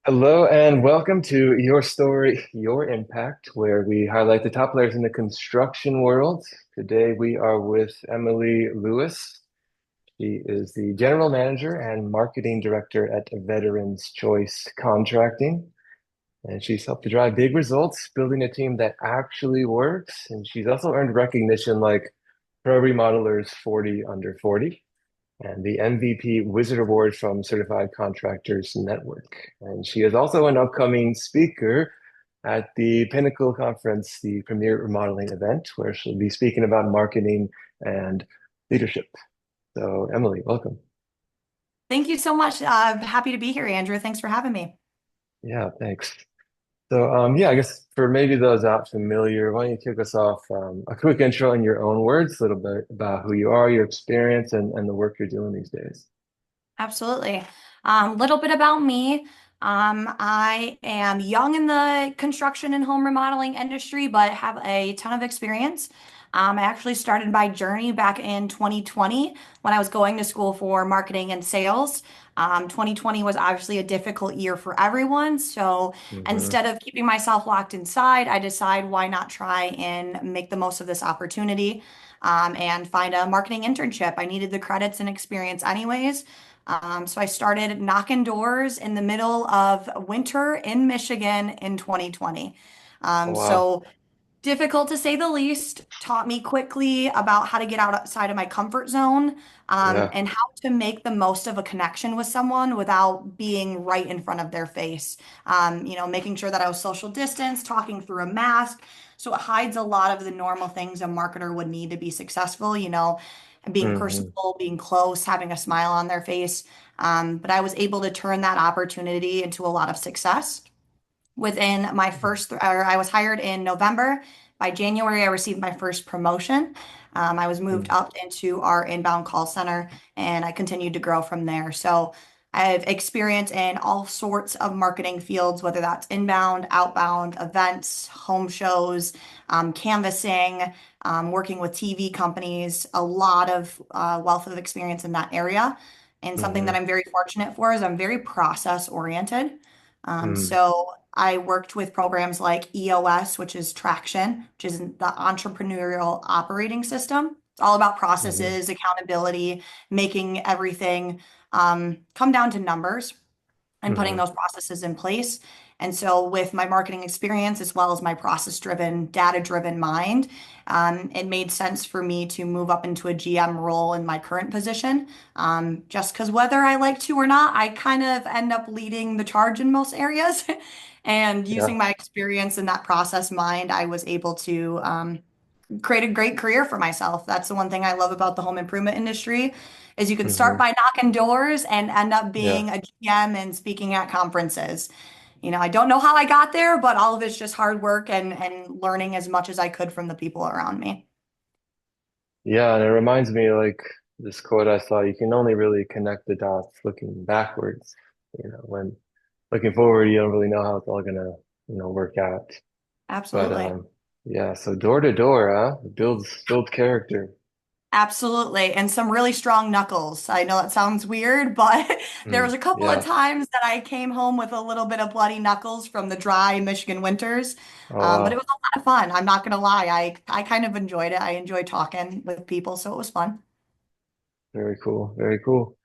Hello and welcome to Your Story, Your Impact, where we highlight the top players in the construction world. Today we are with Emily Lewis. She is the General Manager and Marketing Director at Veterans Choice Contracting. And she's helped to drive big results, building a team that actually works. And she's also earned recognition like Pro Remodelers 40 Under 40 and the MVP Wizard Award from Certified Contractors Network. And she is also an upcoming speaker at the Pinnacle Conference, the premier remodeling event, where she'll be speaking about marketing and leadership. So, Emily, welcome. Thank you so much. Happy to be here, Andrew. Thanks for having me. Yeah, thanks. So, I guess for maybe those not familiar, why don't you kick us off a quick intro in your own words, a little bit about who you are, your experience, and the work you're doing these days. Absolutely. Little bit about me. I am young in the construction and home remodeling industry, but have a ton of experience. I actually started my journey back in 2020 when I was going to school for marketing and sales. 2020 was obviously a difficult year for everyone. So Hmm. instead of keeping myself locked inside, I decided why not try and make the most of this opportunity, and find a marketing internship. I needed the credits and experience anyways. So I started knocking doors in the middle of winter in Michigan in 2020. Oh, wow. So difficult to say the least, taught me quickly about how to get outside of my comfort zone, Yeah. and how to make the most of a connection with someone without being right in front of their face. Making sure that I was social distance, talking through a mask. So it hides a lot of the normal things a marketer would need to be successful, being Hmm. personable, being close, having a smile on their face. But I was able to turn that opportunity into a lot of success within my first, or I was hired in November. By January, I received my first promotion. I was moved up into our inbound call center and I continued to grow from there. So I have experience in all sorts of marketing fields, whether that's inbound, outbound, events, home shows, canvassing, working with TV companies, a lot of wealth of experience in that area. And something that Hmm. I'm very fortunate for is I'm very process oriented. Mm, So I worked with programs like EOS, which is Traction, which is the entrepreneurial operating system. It's all about mhm, processes, accountability, making everything come down to numbers and putting mhm, those processes in place. And so, with my marketing experience as well as my process driven, data driven mind, it made sense for me to move up into a GM role in my current position. Just because whether I like to or not, I kind of end up leading the charge in most areas. And yeah. using my experience in that process mind, I was able to create a great career for myself. That's the one thing I love about the home improvement industry is you can start Hmm. by knocking doors and end up Yeah. being a GM and speaking at conferences. I don't know how I got there, but all of it's just hard work and learning as much as I could from the people around me. Yeah. And it reminds me like this quote I saw, you can only really connect the dots looking backwards. When looking forward, you don't really know how it's all gonna, work out. But Absolutely. yeah, so door to door, huh? Builds character. Absolutely. And some really strong knuckles. I know that sounds weird, but there was Mm, a couple of yeah. times that I came home with a little bit of bloody knuckles from the dry Michigan winters. Oh But it was wow. a lot of fun. I'm not gonna lie. I kind of enjoyed it. I enjoyed talking with people, so it was fun. Very cool. Very cool.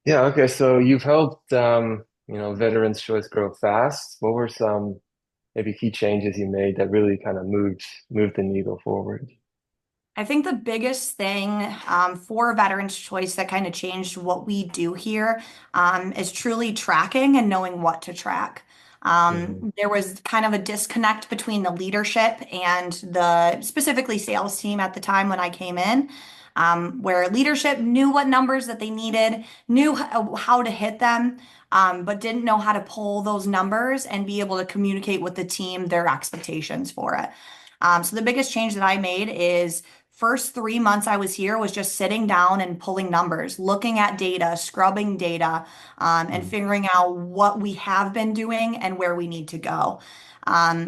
Yeah, okay. So you've helped Veterans Choice grow fast. What were some maybe key changes you made that really kind of moved the needle forward? I think the biggest thing for Veterans Choice that kind of changed what we do here is truly tracking and knowing what to track. Hmm. There was kind of a disconnect between the leadership and the specifically sales team at the time when I came in, where leadership knew what numbers that they needed, knew how to hit them, but didn't know how to pull those numbers and be able to communicate with the team their expectations for it. So the biggest change that I made is first 3 months I was here was just sitting down and pulling numbers, looking at data, scrubbing data, and figuring out what we have been doing and where we need to go.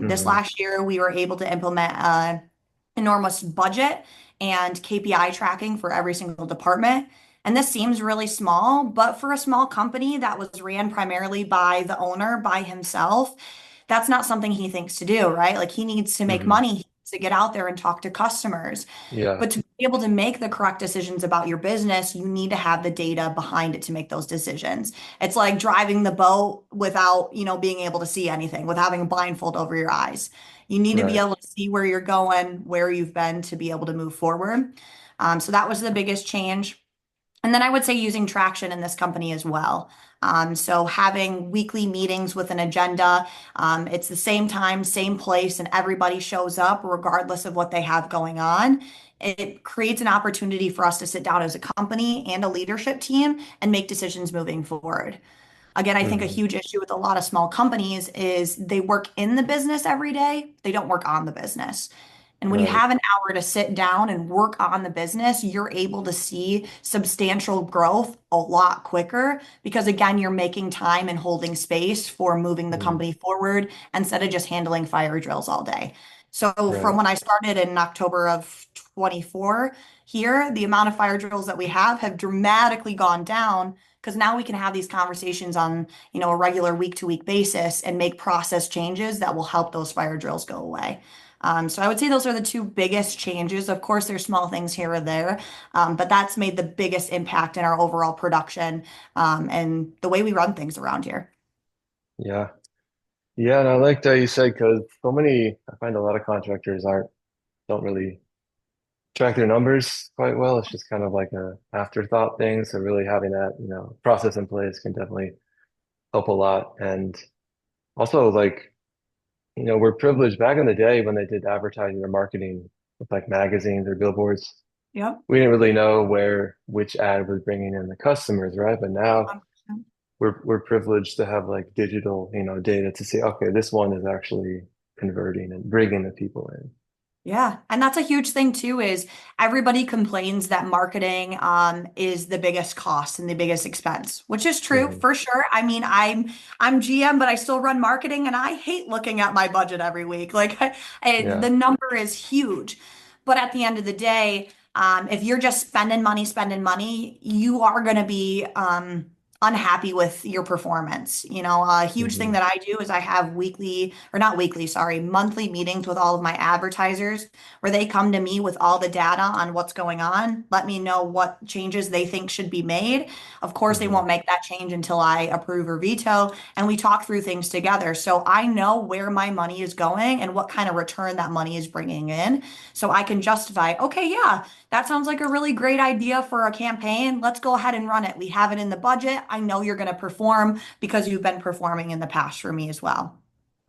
This Hmm. last year, we were able to implement an enormous budget and KPI tracking for every single department. And this seems really small, but for a small company that was ran primarily by the owner, by himself, that's not something he thinks to do, right? Like he needs to make Hmm. money, he needs to get out there and talk to customers. Yeah. But to be able to make the correct decisions about your business, you need to have the data behind it to make those decisions. It's like driving the boat without, being able to see anything, with having a blindfold over your eyes. You need to be Right. able to see where you're going, where you've been to be able to move forward. So that was the biggest change. And then I would say using traction in this company as well. So having weekly meetings with an agenda, it's the same time, same place, and everybody shows up regardless of what they have going on. It creates an opportunity for us to sit down as a company and a leadership team and make decisions moving forward. Again, I think a Hmm. huge issue with a lot of small companies is they work in the business every day, they don't work on the business. And when you Right. have an hour to sit down and work on the business, you're able to see substantial growth a lot quicker because, again, you're making time and holding space for moving the Mm. company forward instead of just handling fire drills all day. So, from Right. when I started in October of 24 here, the amount of fire drills that we have dramatically gone down because now we can have these conversations on, a regular week to week basis and make process changes that will help those fire drills go away. So I would say those are the two biggest changes. Of course, there's small things here or there, but that's made the biggest impact in our overall production, and the way we run things around here. Yeah. Yeah, and I liked how you said because I find a lot of contractors don't really track their numbers quite well. It's just kind of like a afterthought thing. So really having that, process in place can definitely help a lot. And also like, we're privileged back in the day when they did advertising or marketing with like magazines or billboards. Yep. We didn't really know which ad was bringing in the customers, right? But now we're privileged to have like digital, data to say, okay, this one is actually converting and bringing the people in. Yeah, and that's a huge thing too, is everybody complains that marketing is the biggest cost and the biggest expense, which is true Hmm. for sure. I mean, I'm GM, but I still run marketing and I hate looking at my budget every week. Like the Yeah. number is huge. But at the end of the day, if you're just spending money, you are going to be unhappy with your performance. A huge thing Hmm. that I do is I have weekly, or not weekly, sorry, monthly meetings with all of my advertisers where they come to me with all the data on what's going on, let me know what changes they think should be made. Of course, they Hmm. won't make that change until I approve or veto, and we talk through things together. So I know where my money is going and what kind of return that money is bringing in. So I can justify, okay, yeah, that sounds like a really great idea for a campaign. Let's go ahead and run it. We have it in the budget. I know you're going to perform because you've been performing in the past for me as well.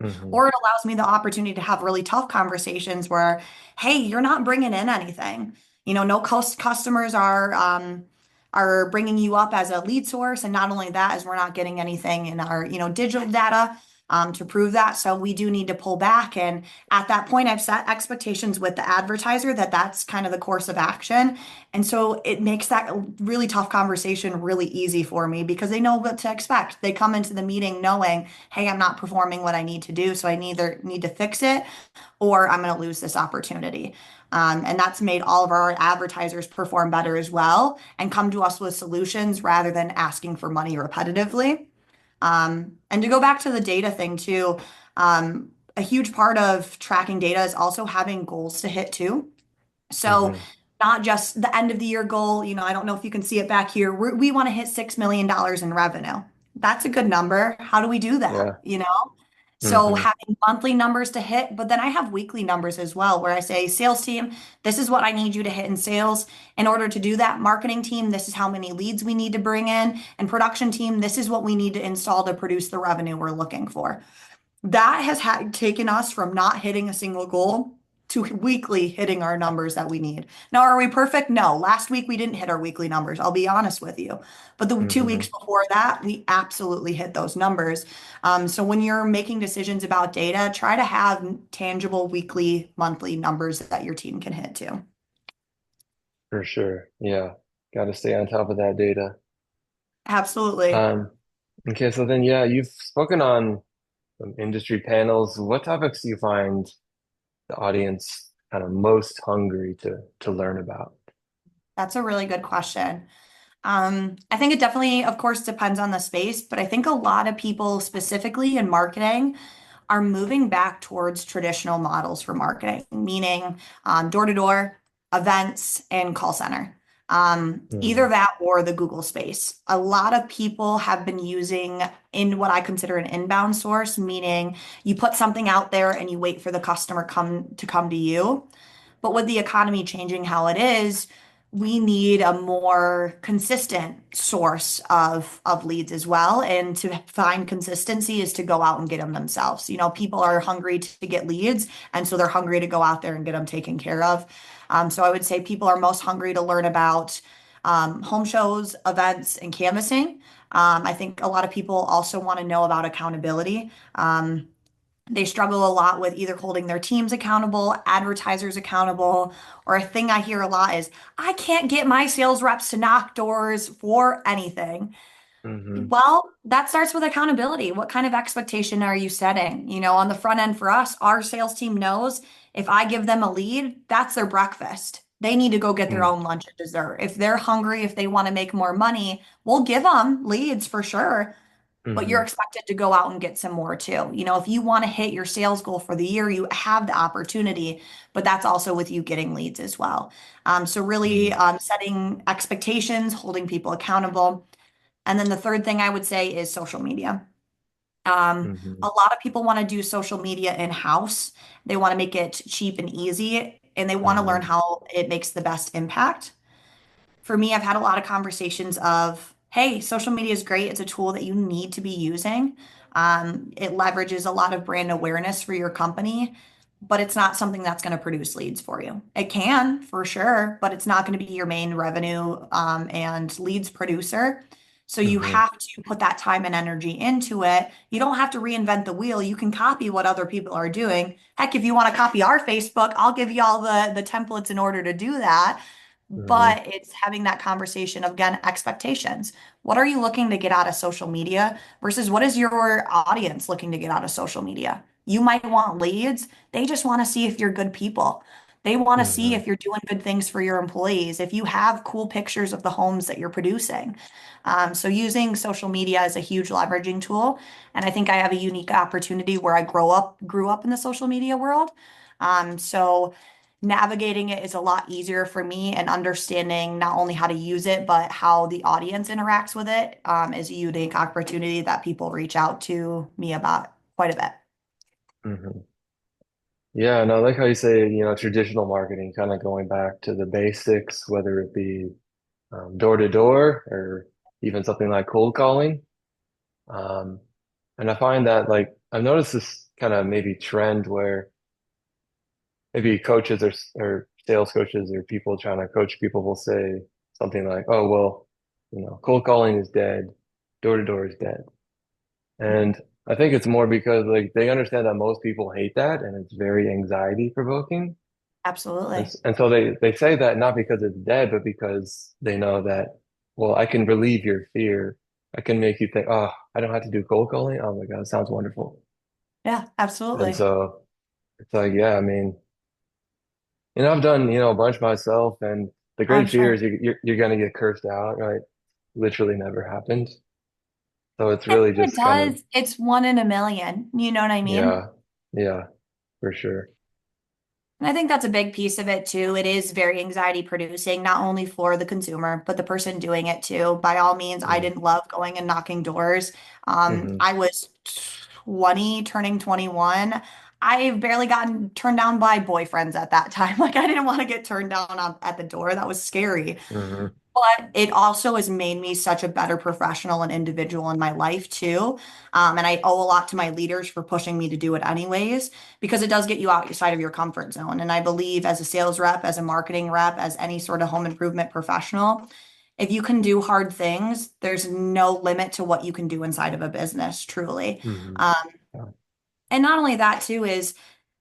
Hmm. Or it allows me the opportunity to have really tough conversations where, hey, you're not bringing in anything. No customers are bringing you up as a lead source, and not only that, is we're not getting anything in our digital data to prove that. So we do need to pull back. And at that point, I've set expectations with the advertiser that that's kind of the course of action. And so it makes that really tough conversation really easy for me because they know what to expect. They come into the meeting knowing, hey, I'm not performing what I need to do, so I either need to fix it or I'm going to lose this opportunity. And that's made all of our advertisers perform better as well and come to us with solutions rather than asking for money repetitively. And to go back to the data thing too, a huge part of tracking data is also having goals to hit too. So Hmm. not just the end of the year goal, I don't know if you can see it back here. We want to hit $6 million in revenue. That's a good number. How do we do that? Yeah. So Hmm. having monthly numbers to hit, but then I have weekly numbers as well, where I say, sales team, this is what I need you to hit in sales. In order to do that, marketing team, this is how many leads we need to bring in, and production team, this is what we need to install to produce the revenue we're looking for. That has taken us from not hitting a single goal to weekly hitting our numbers that we need. Now, are we perfect? No. Last week we didn't hit our weekly numbers. I'll be honest with you. But the 2 weeks Hmm. before that, we absolutely hit those numbers. So when you're making decisions about data, try to have tangible weekly, monthly numbers that your team can hit too. For sure. Yeah. Got to stay on top of that data. Absolutely. Um, okay, so then yeah, you've spoken on some industry panels. What topics do you find the audience kind of most hungry to learn about? That's a really good question. I think it definitely, of course, depends on the space, but I think a lot of people, specifically in marketing, are moving back towards traditional models for marketing, meaning door to door, events, and call center. Either Hmm. that or the Google space. A lot of people have been using in what I consider an inbound source, meaning you put something out there and you wait for the customer come to you. But with the economy changing how it is, we need a more consistent source of leads as well. And to find consistency is to go out and get them themselves. People are hungry to get leads, and so they're hungry to go out there and get them taken care of. So I would say people are most hungry to learn about home shows, events, and canvassing. I think a lot of people also want to know about accountability. They struggle a lot with either holding their teams accountable, advertisers accountable, or a thing I hear a lot is, I can't get my sales reps to knock doors for anything. Hmm. Well, that starts with accountability. What kind of expectation are you setting? On the front end for us, our sales team knows if I give them a lead, that's their breakfast. They need to go get their own lunch and dessert. If they're hungry, if they want to make more money, we'll give them leads for sure, but you're Hmm. expected to go out and get some more too. If you want to hit your sales goal for the year, you have the opportunity, but that's also with you getting leads as well. So really Hmm. setting expectations, holding people accountable. And then the third thing I would say is social media. A Hmm. lot of people want to do social media in-house. They want to make it cheap and easy, and they want to learn Hmm. how it makes the best impact. For me, I've had a lot of conversations of, hey, social media is great. It's a tool that you need to be using. It leverages a lot of brand awareness for your company, but it's not something that's going to produce leads for you. It can for sure, but it's not going to be your main revenue and leads producer. So you Hmm. have to put that time and energy into it. You don't have to reinvent the wheel. You can copy what other people are doing. Heck, if you want to copy our Facebook, I'll give you all the templates in order to do that, Hmm. but it's having that conversation of, again, expectations. What are you looking to get out of social media versus what is your audience looking to get out of social media? You might want leads. They just want to see if you're good people. They want to see Hmm. if you're doing good things for your employees, if you have cool pictures of the homes that you're producing. So using social media is a huge leveraging tool. And I think I have a unique opportunity where I grew up in the social media world. So navigating it is a lot easier for me, and understanding not only how to use it, but how the audience interacts with it, is a unique opportunity that people reach out to me about quite a bit. Hmm. Yeah, and I like how you say, traditional marketing, kind of going back to the basics, whether it be door to door or even something like cold calling. Um, and I find that like I've noticed this kind of maybe trend where maybe coaches or sales coaches or people trying to coach people will say something like, "Oh, well, cold calling is dead, door to door is dead." And I think it's more because like they understand that most people hate that and it's very anxiety provoking. Absolutely. And so they say that not because it's dead, but because they know that, well, I can relieve your fear. I can make you think, oh, I don't have to do cold calling. Oh my God, it sounds wonderful. Yeah, And absolutely. so it's like, yeah, I mean, I've done, a bunch myself, and the I'm great fear is sure. you're gonna get cursed out, right? Literally never happened. So it's I really think it just kind of, does. It's one in a million. You know what I mean? yeah, yeah, for sure. And I think that's a big piece of it too. It is very anxiety producing, not only for the consumer, but the person doing it too. By all means, I Mm. didn't love going and knocking doors. Hmm. I was 20, turning 21. I've barely gotten turned down by boyfriends at that time. Like, I didn't want to get turned down at the door. That was scary. Hmm. But it also has made me such a better professional and individual in my life too. And I owe a lot to my leaders for pushing me to do it anyways, because it does get you outside of your comfort zone. And I believe as a sales rep, as a marketing rep, as any sort of home improvement professional, if you can do hard things, there's no limit to what you can do inside of a business, truly. Hmm. Um, Yeah. and not only that too is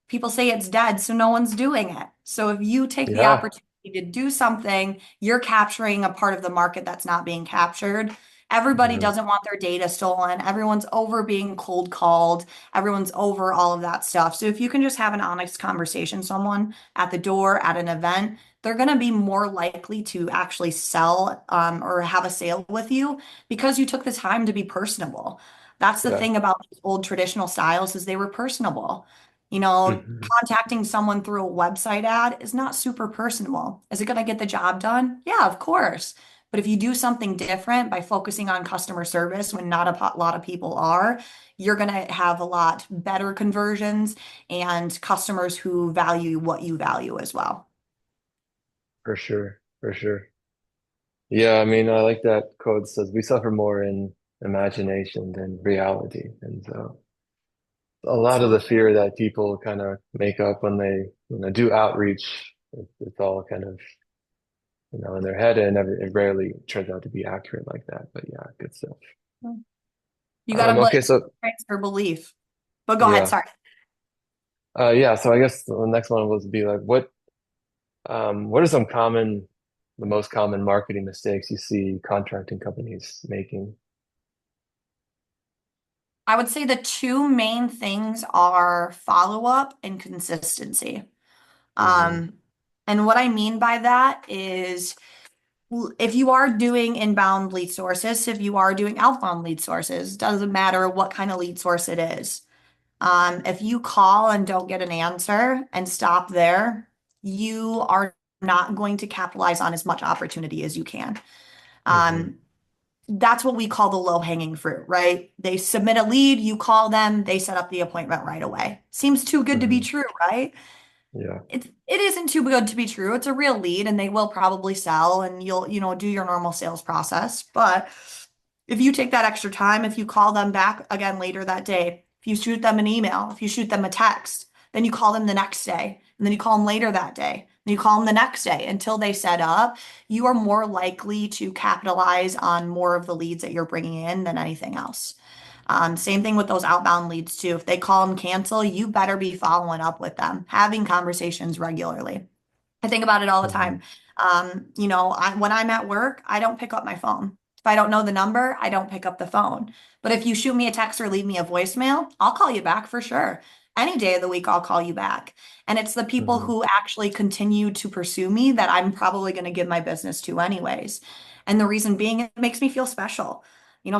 people say it's dead, so no one's doing it. So if you take the Yeah. opportunity to do something, you're capturing a part of the market that's not being captured. Everybody Yeah. doesn't want their data stolen. Everyone's over being cold called. Everyone's over all of that stuff. So if you can just have an honest conversation with someone at the door, at an event, they're going to be more likely to actually sell or have a sale with you because you took the time to be personable. That's the Yeah. thing about these old traditional styles is they were personable. You know, Hmm. contacting someone through a website ad is not super personable. Is it going to get the job done? Yeah, of course. But if you do something different by focusing on customer service when not lot of people are, you're going to have a lot better conversions and customers who value what you value as well. For sure. For sure. Yeah, I mean, I like that quote says we suffer more in imagination than reality. And so a lot of the Absolutely. fear that people kind of make up when they, do outreach, it's all kind of, in their head and it rarely turns out to be accurate like that. But yeah, good stuff. You got to Okay, so transfer belief. But go ahead, yeah. sorry. Yeah, so I guess the next one was be like, what are the most common marketing mistakes you see contracting companies making? I would say the two main things are follow-up and consistency. Hmm. Um, and what I mean by that is if you are doing inbound lead sources, if you are doing outbound lead sources, doesn't matter what kind of lead source it is. If you call and don't get an answer and stop there, you are not going to capitalize on as much opportunity as you can. Hmm. Um, that's what we call the low-hanging fruit, right? They submit a lead, you call them, they set up the appointment right away. Seems too good to be Hmm. true, right? Yeah. It isn't too good to be true. It's a real lead and they will probably sell and you'll, do your normal sales process. But if you take that extra time, if you call them back again later that day, if you shoot them an email, if you shoot them a text, then you call them the next day, and then you call them later that day, and you call them the next day until they set up, you are more likely to capitalize on more of the leads that you're bringing in than anything else. Same thing with those outbound leads too. If they call and cancel, you better be following up with them, having conversations regularly. I think about it all the Hmm. time. When I'm at work, I don't pick up my phone. If I don't know the number, I don't pick up the phone. But if you shoot me a text or leave me a voicemail, I'll call you back for sure. Any day of the week, I'll call you back. And it's the people Hmm. who actually continue to pursue me that I'm probably going to give my business to anyways. And the reason being, it makes me feel special.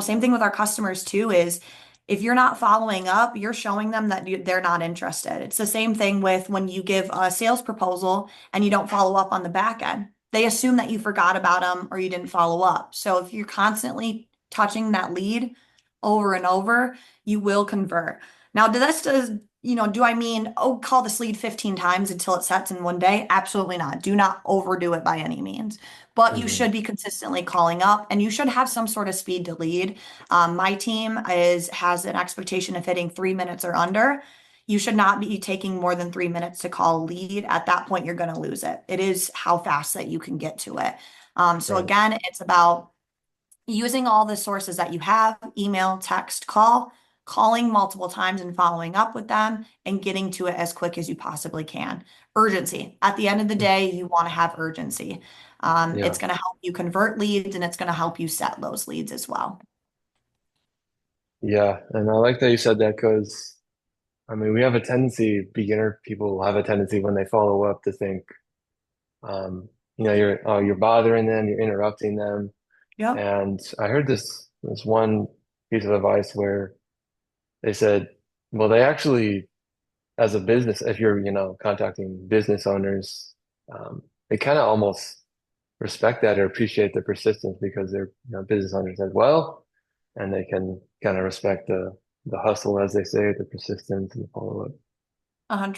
Same thing with our customers too, is if you're not following up, you're showing them that they're not interested. It's the same thing with when you give a sales proposal and you don't follow up on the back end. They assume that you forgot about them or you didn't follow up. So if you're constantly touching that lead over and over, you will convert. Now, do I mean, oh, call this lead 15 times until it sets in one day? Absolutely not. Do not overdo it by any means. But you Hmm. should be consistently calling up and you should have some sort of speed to lead. My team has an expectation of hitting 3 minutes or under. You should not be taking more than 3 minutes to call a lead. At that point, you're going to lose it. It is how fast that you can get to it. So Right. again, it's about using all the sources that you have, email, text, call, calling multiple times and following up with them and getting to it as quick as you possibly can. Urgency. At the end of the day, you want to have urgency. It's Yeah. going to help you convert leads and it's going to help you set those leads as well. Yeah. And I like that you said that because I mean, we have a tendency, beginner people have a tendency when they follow up to think, you're bothering them, you're interrupting them. Yep. And I heard this one piece of advice where they said, well, they actually, as a business, if you're, contacting business owners, they kind of almost respect that or appreciate the persistence because they're, business owners as well, and they can kind of respect the hustle, as they say, the persistence and the follow-up.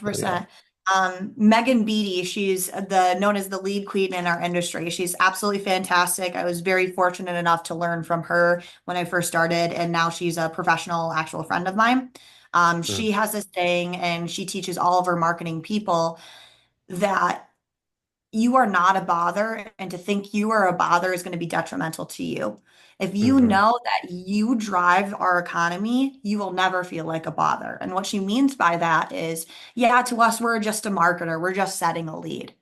So yeah. 100%. Megan Beatty, she's the known as the lead queen in our industry. She's absolutely fantastic. I was very fortunate enough to learn from her when I first started, and now she's a professional, actual friend of mine. Mm, She has this thing, and she teaches all of her marketing people that you are not a bother, and to think you are a bother is going to be detrimental to you. If you hmm. know that you drive our economy, you will never feel like a bother. And what she means by that is, yeah, to us, we're just a marketer, we're just setting a lead.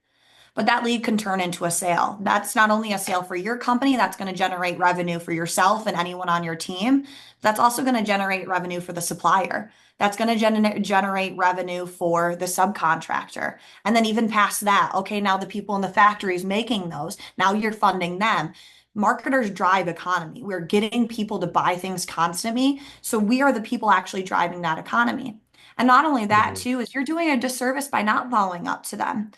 But that lead can turn into a sale. That's not only a sale for your company, that's going to generate revenue for yourself and anyone on your team. That's also going to generate revenue for the supplier. That's going to generate revenue for the subcontractor. And then even past that, okay, now the people in the factories making those, now you're funding them. Marketers drive economy. We're getting people to buy things constantly. So we are the people actually driving that economy. And not only that, Hmm. too, is you're doing a disservice by not following up to them.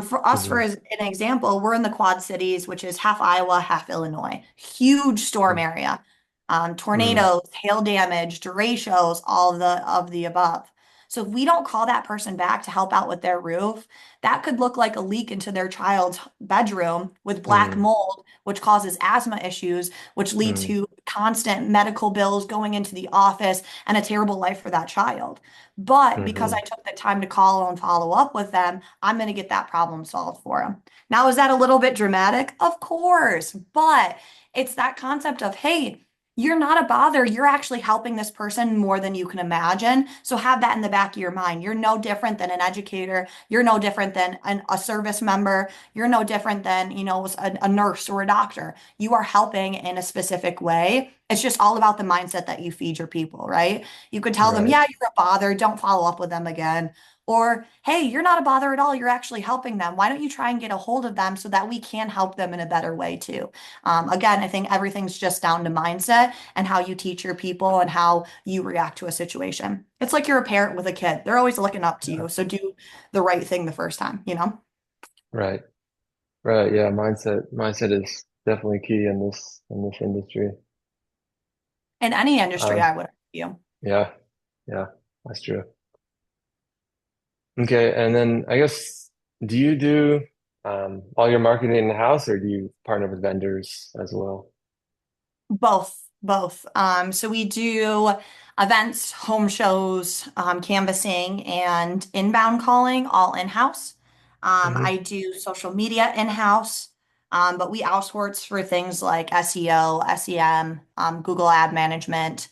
For us, for Hmm. as an example, we're in the Quad Cities, which is half Iowa, half Illinois. Huge storm area. Hmm. Tornadoes, hail damage, derechos, all of the above. So if we don't call that person back to help out with their roof, that could look like a leak into their child's bedroom with black Hmm. mold, which causes asthma issues, which lead Hmm. to constant medical bills going into the office and a terrible life for that child. But because Hmm. I took the time to call and follow up with them, I'm going to get that problem solved for them. Now, is that a little bit dramatic? Of course, but it's that concept of, hey, you're not a bother. You're actually helping this person more than you can imagine. So have that in the back of your mind. You're no different than an educator. You're no different than a service member. You're no different than, a nurse or a doctor. You are helping in a specific way. It's just all about the mindset that you feed your people, right? You could tell them, Right. yeah, you're a bother. Don't follow up with them again. Or, hey, you're not a bother at all. You're actually helping them. Why don't you try and get a hold of them so that we can help them in a better way too? Again, I think everything's just down to mindset and how you teach your people and how you react to a situation. It's like you're a parent with a kid. They're always looking up to Yeah. you. So do the right thing the first time, you know? Right. Right. Yeah. Mindset is definitely key in this industry. In any industry, Uh, I would argue. yeah. Yeah. That's true. Okay. And then I guess, do you do all your marketing in the house, or do you partner with vendors as well? Both, both. So we do events, home shows, canvassing, and inbound calling all in-house. Hmm. I do social media in-house, but we outsource for things like SEO, SEM, Google Ad Management.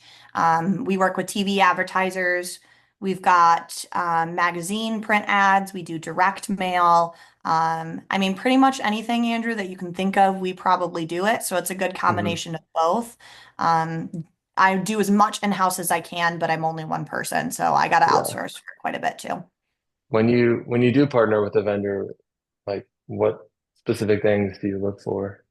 We work with TV advertisers. We've got magazine print ads. We do direct mail. I mean, pretty much anything, Andrew, that you can think of, we probably do it. So it's a good Hmm. combination of both. I do as much in-house as I can, but I'm only one person, so I got to Yeah. outsource for quite a bit too. When you do partner with a vendor, like what specific things do you look for?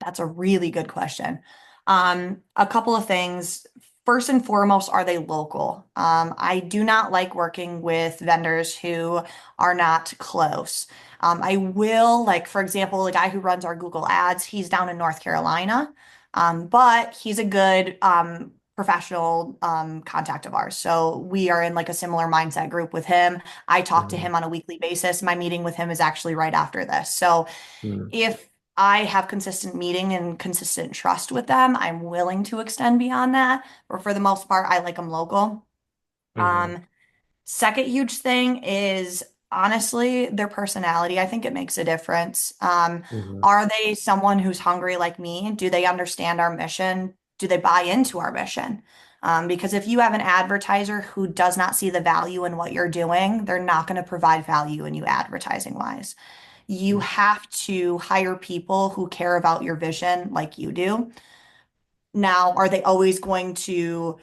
That's a really good question. A couple of things. First and foremost, are they local? I do not like working with vendors who are not close. I will, like, for example, the guy who runs our Google Ads, he's down in North Carolina, but he's a good professional contact of ours. So we are in like a similar mindset group with him. I talk to Hmm. him on a weekly basis. My meeting with him is actually right after this. So Hmm. if I have consistent meeting and consistent trust with them, I'm willing to extend beyond that. But for the most part, I like them local. Hmm. Um, Second huge thing is honestly their personality. I think it makes a difference. Hmm. Are they someone who's hungry like me? Do they understand our mission? Do they buy into our mission? Because if you have an advertiser who does not see the value in what you're doing, they're not going to provide value in you advertising wise. You have to hire people who care about your vision like you do. Now, are they always going to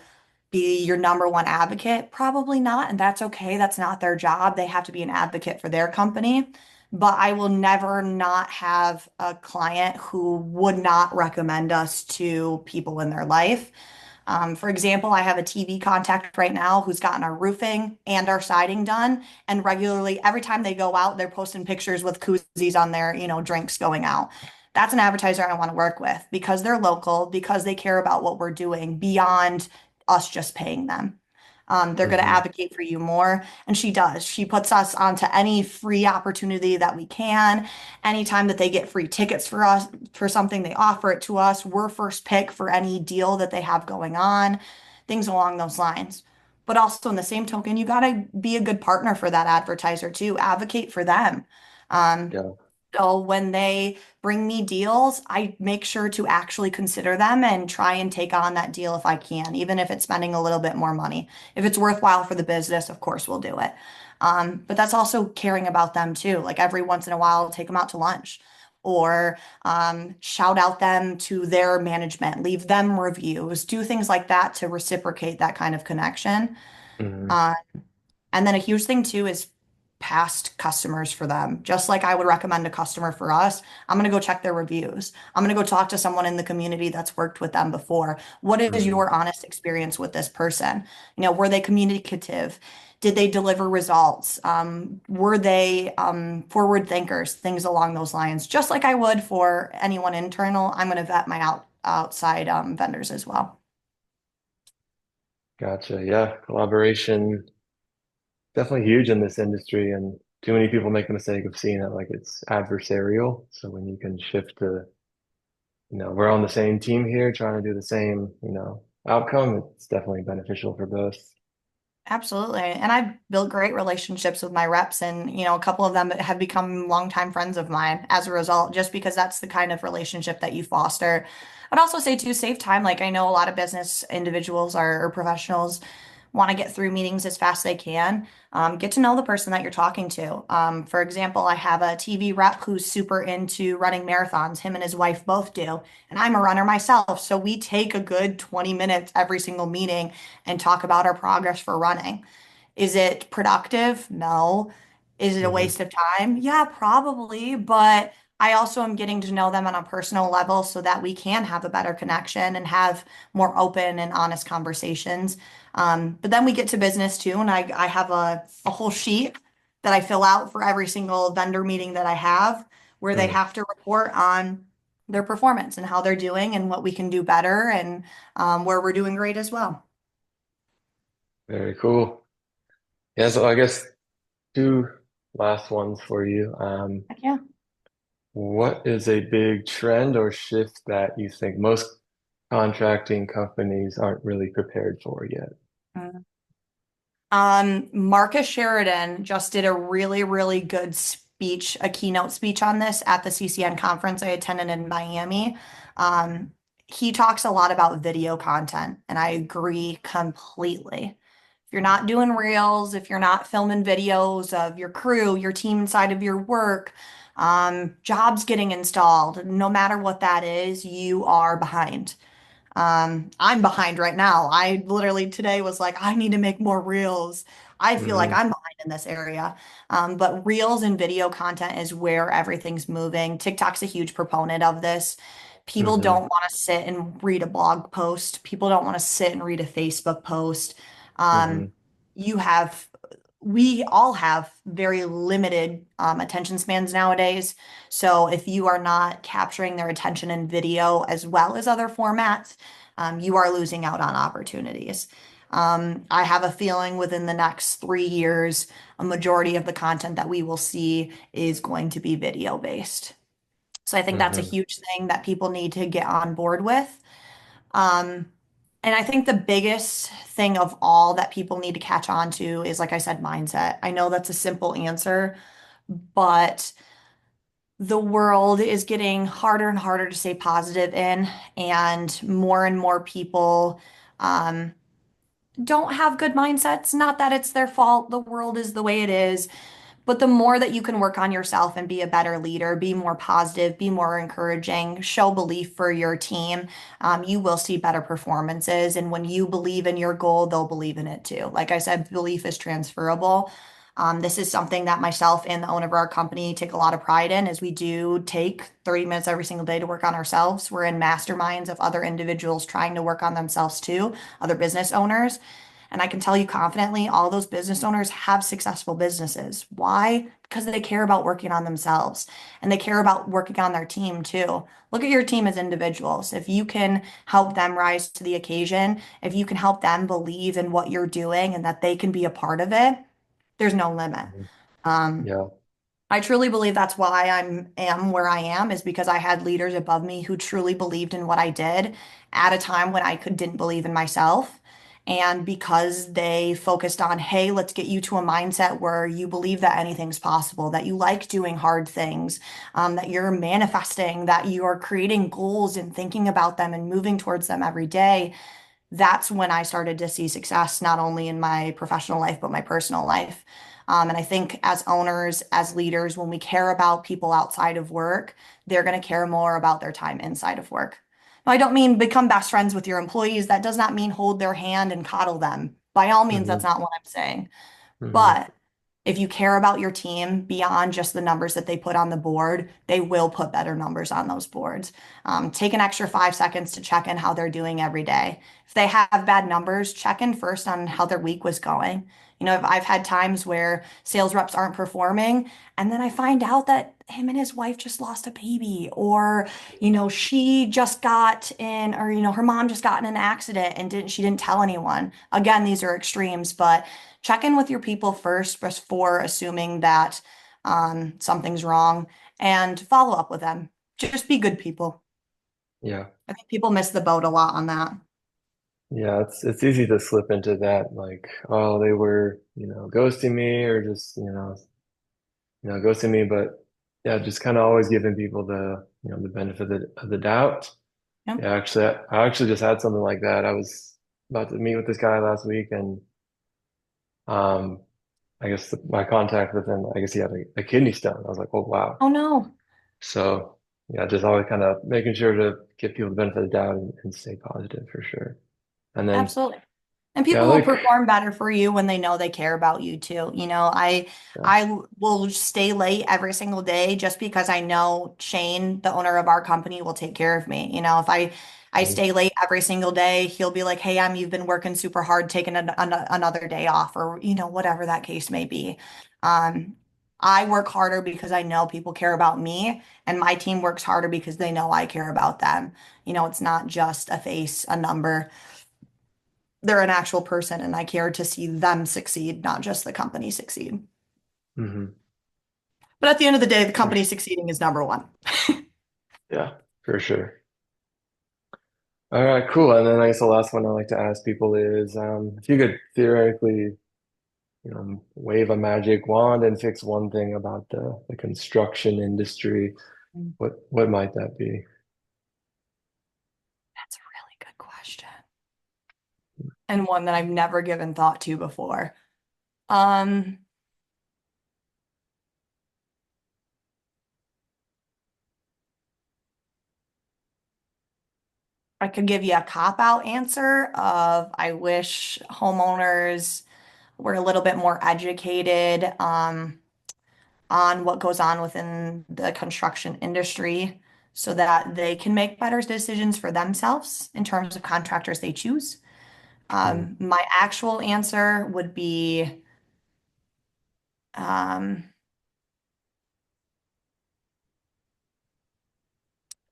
be your number one advocate? Probably not, and that's okay. That's not their job. They have to be an advocate for their company. But I will never not have a client who would not recommend us to people in their life. For example, I have a TV contact right now who's gotten our roofing and our siding done. And regularly, every time they go out, they're posting pictures with koozies on their, drinks going out. That's an advertiser I want to work with because they're local, because they care about what we're doing beyond us just paying them. They're going to Hmm. advocate for you more. And she does. She puts us onto any free opportunity that we can. Anytime that they get free tickets for us for something, they offer it to us. We're first pick for any deal that they have going on, things along those lines. But also in the same token, you got to be a good partner for that advertiser too. Advocate for them. Um, Yeah. So when they bring me deals, I make sure to actually consider them and try and take on that deal if I can, even if it's spending a little bit more money. If it's worthwhile for the business, of course we'll do it. But that's also caring about them too. Like every once in a while, take them out to lunch or shout out them to their management, leave them reviews, do things like that to reciprocate that kind of connection. Hmm. Uh, and then a huge thing too is past customers for them. Just like I would recommend a customer for us, I'm going to go check their reviews. I'm going to go talk to someone in the community that's worked with them before. What is Hmm. your honest experience with this person? Were they communicative? Did they deliver results? Were they forward thinkers? Things along those lines. Just like I would for anyone internal, I'm going to vet my outside vendors as well. Gotcha. Yeah, collaboration definitely huge in this industry, and too many people make the mistake of seeing it like it's adversarial. So when you can shift to, we're on the same team here, trying to do the same, outcome, it's definitely beneficial for both. Absolutely. And I've built great relationships with my reps, and a couple of them have become longtime friends of mine as a result, just because that's the kind of relationship that you foster. I'd also say too, save time. Like I know a lot of business individuals or professionals want to get through meetings as fast as they can. Get to know the person that you're talking to. For example, I have a TV rep who's super into running marathons. Him and his wife both do. And I'm a runner myself. So we take a good 20 minutes every single meeting and talk about our progress for running. Is it productive? No. Is it a Hmm. waste of time? Yeah, probably. But I also am getting to know them on a personal level so that we can have a better connection and have more open and honest conversations. But then we get to business too, and I have a whole sheet that I fill out for every single vendor meeting that I have where they Mm. have to report on their performance and how they're doing and what we can do better and where we're doing great as well. Very cool. Yeah, so I guess two last ones for you. Heck yeah. What is a big trend or shift that you think most contracting companies aren't really prepared for yet? Marcus Sheridan just did a really, really good speech, a keynote speech on this at the CCN conference I attended in Miami. Um, he talks a lot about video content, and I agree completely. If you're not doing reels, if you're not filming videos of your crew, your team inside of your work, jobs getting installed, no matter what that is, you are behind. I'm behind right now. I literally today was like, I need to make more reels. I feel like Hmm. I'm behind in this area. But reels and video content is where everything's moving. TikTok's a huge proponent of this. People Hmm. don't want to sit and read a blog post. People don't want to sit and read a Facebook post. Um, Hmm. you have we all have very limited attention spans nowadays. So if you are not capturing their attention in video as well as other formats, you are losing out on opportunities. I have a feeling within the next 3 years, a majority of the content that we will see is going to be video based. So I think that's a Hmm. huge thing that people need to get on board with. Um, and I think the biggest thing of all that people need to catch on to is, like I said, mindset. I know that's a simple answer, but the world is getting harder and harder to stay positive in, and more people um, don't have good mindsets. Not that it's their fault, the world is the way it is. But the more that you can work on yourself and be a better leader, be more positive, be more encouraging, show belief for your team, you will see better performances. And when you believe in your goal, they'll believe in it too. Like I said, belief is transferable. This is something that myself and the owner of our company take a lot of pride in, is we do take 30 minutes every single day to work on ourselves. We're in masterminds of other individuals trying to work on themselves too, other business owners. And I can tell you confidently, all those business owners have successful businesses. Why? Because they care about working on themselves and they care about working on their team too. Look at your team as individuals. If you can help them rise to the occasion, if you can help them believe in what you're doing and that they can be a part of it, there's no limit. Hmm. Um, Yeah. I truly believe that's why am where I am, is because I had leaders above me who truly believed in what I did at a time when I didn't believe in myself. And because they focused on, hey, let's get you to a mindset where you believe that anything's possible, that you like doing hard things, that you're manifesting, that you are creating goals and thinking about them and moving towards them every day, that's when I started to see success, not only in my professional life, but my personal life. And I think as owners, as leaders, when we care about people outside of work, they're going to care more about their time inside of work. Now, I don't mean become best friends with your employees. That does not mean hold their hand and coddle them. By all means, that's Hmm. not what I'm saying. Hmm. But if you care about your team beyond just the numbers that they put on the board, they will put better numbers on those boards. Take an extra 5 seconds to check in how they're doing every day. If they have bad numbers, check in first on how their week was going. I've had times where sales reps aren't performing, and then I find out that him and his wife just lost a baby, or, she just got in, or, her mom just got in an accident and she didn't tell anyone. Again, these are extremes, but check in with your people first before assuming that something's wrong and follow up with them. Just be good people. Yeah. I think people miss the boat a lot on that. Yeah, it's easy to slip into that, like, oh, they were, ghosting me or just, ghosting me. But yeah, just kind of always giving people the benefit of the doubt. Yeah. Yeah, actually, I actually just had something like that. I was about to meet with this guy last week, and um, I guess my contact with him, I guess he had a kidney stone. I was like, oh wow. Oh no, So yeah, just always kind of making sure to give people the benefit of the doubt and stay positive for sure. And then absolutely. And yeah, people will like perform better for you when they know they care about you too. I yeah, I will stay late every single day just because I know Shane, the owner of our company, will take care of me. If I mhm, stay late every single day, he'll be like, "Hey, you've been working super hard, taking another day off," or whatever that case may be. Um, I work harder because I know people care about me, and my team works harder because they know I care about them. It's not just a face, a number. They're an actual person, and I care to see them succeed, not just the company succeed. mhm, But at the end of the day, the for company succeeding is number one. yeah, for sure. All right, cool. And then I guess the last one I like to ask people is, if you could theoretically, wave a magic wand and fix one thing about the construction industry, what might that be? That's a really good question. And one that I've never given thought to before. Um, I could give you a cop-out answer of I wish homeowners were a little bit more educated on what goes on within the construction industry so that they can make better decisions for themselves in terms of contractors they choose. Mm, My actual answer would be um,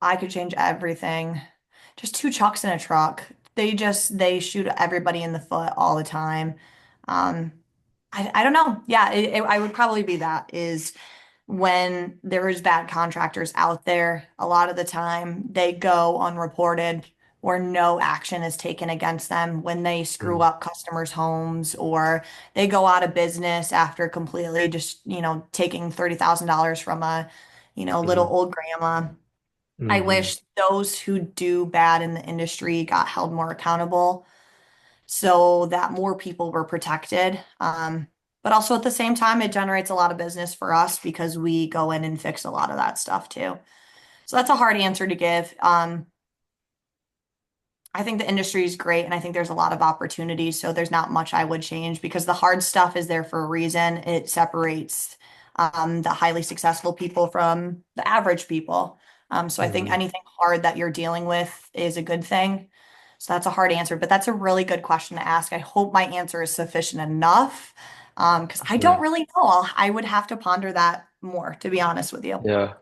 I could change everything. Just two chucks in a truck. They shoot everybody in the foot all the time. Um, I don't know. Yeah, I would probably be that is when there is bad contractors out there, a lot of the time they go unreported or no action is taken against them when they screw mm, up customers' homes or they go out of business after completely just, taking $30,000 from a, little mhm, old grandma. I mhm, wish those who do bad in the industry got held more accountable so that more people were protected. But also at the same time, it generates a lot of business for us because we go in and fix a lot of that stuff too. So that's a hard answer to give. I think the industry is great and I think there's a lot of opportunities. So there's not much I would change because the hard stuff is there for a reason. It separates the highly successful people from the average people. So I think mhm. anything hard that you're dealing with is a good thing. So that's a hard answer, but that's a really good question to ask. I hope my answer is sufficient enough because I don't Yeah, really know. I would have to ponder that more, to be honest with you. yeah,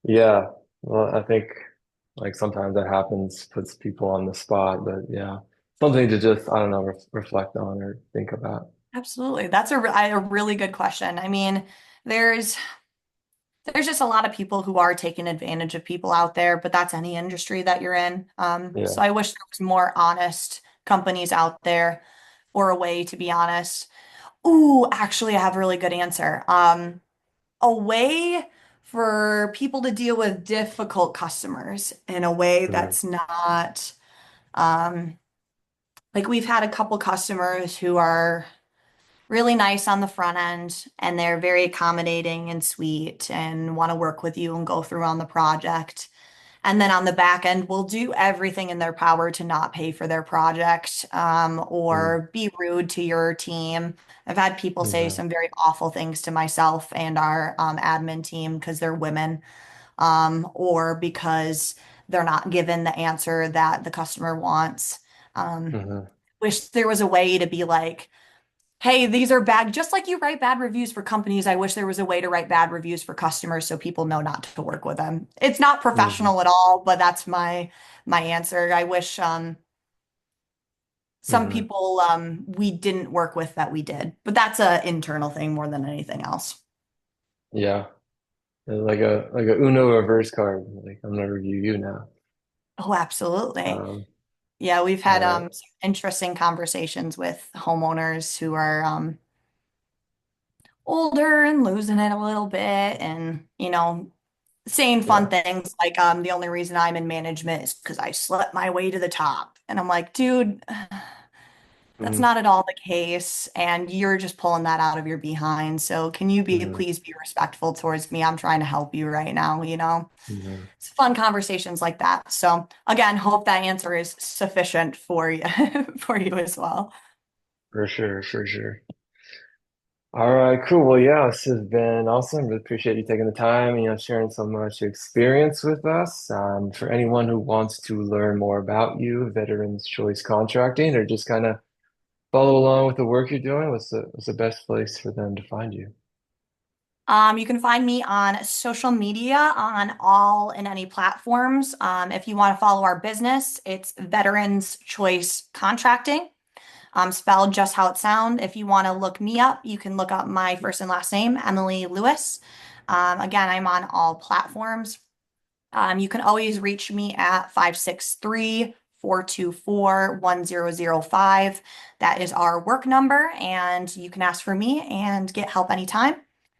yeah. Well, I think like sometimes that happens, puts people on the spot, but yeah, something to just, I don't know, reflect on or think about. Absolutely. That's a really good question. I mean, there's there's just a lot of people who are taking advantage of people out there, but that's any industry that you're in. So Yeah. I wish there was more honest companies out there or a way, to be honest. Ooh, actually, I have a really good answer. A way for people to deal with difficult customers in a way Mm, that's not, um, like we've had a couple customers who are really nice on the front end and they're very accommodating and sweet and want to work with you and go through on the project. And then on the back end, will do everything in their power to not pay for their project, mm, or be rude to your team. I've had people say mhm, some very awful things to myself and our admin team because they're women, or because they're not given the answer that the customer wants. Um, mhm, wish there was a way to be like, hey, these are bad. Just like you write bad reviews for companies, I wish there was a way to write bad reviews for customers so people know not to work with them. It's not mhm, professional at all, but that's my answer. I wish some mhm. people we didn't work with that we did, but that's a internal thing more than anything else. Yeah. Like a Uno reverse card. Like I'm gonna review you now. Oh, absolutely. Um, Yeah, we've had uh, some interesting conversations with homeowners who are older and losing it a little bit and, saying fun yeah. things like the only reason I'm in management is because I slept my way to the top. And I'm like, dude, that's Mm, not at all the case. And you're just pulling that out of your behind. So can you be mhm, please be respectful towards me? I'm trying to help you right now, you know? mhm. It's fun conversations like that. So again, hope that answer is sufficient for you for you as well. For sure, for sure. All right, cool. Well, yeah, this has been awesome. Really appreciate you taking the time, sharing so much experience with us. For anyone who wants to learn more about you, Veterans Choice Contracting, or just kind of follow along with the work you're doing, what's the best place for them to find you? You can find me on social media on all and any platforms. If you want to follow our business, it's Veterans Choice Contracting, spelled just how it sounds. If you want to look me up, you can look up my first and last name, Emily Lewis. Again, I'm on all platforms. You can always reach me at 563-424-1005. That is our work number, and you can ask for me and get help anytime.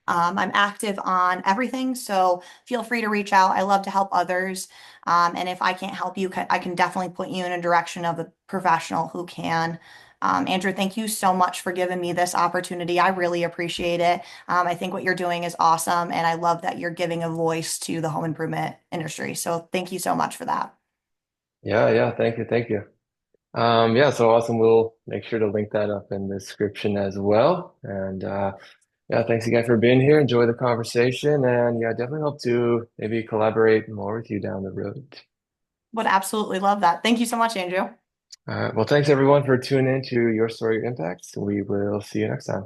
I'm active on everything, so feel free to reach out. I love to help others. And if I can't help you, I can definitely put you in a direction of a professional who can. Andrew, thank you so much for giving me this opportunity. I really appreciate it. I think what you're doing is awesome, and I love that you're giving a voice to the home improvement industry. So thank you so much for that. Yeah, yeah, thank you, thank you. Yeah, so awesome. We'll make sure to link that up in the description as well. And yeah, thanks again for being here. Enjoy the conversation, and yeah, definitely hope to maybe collaborate more with you down the road. Would absolutely love that. Thank you so much, Andrew. All right. Well, thanks everyone for tuning in to Your Story, Your Impact. We will see you next time.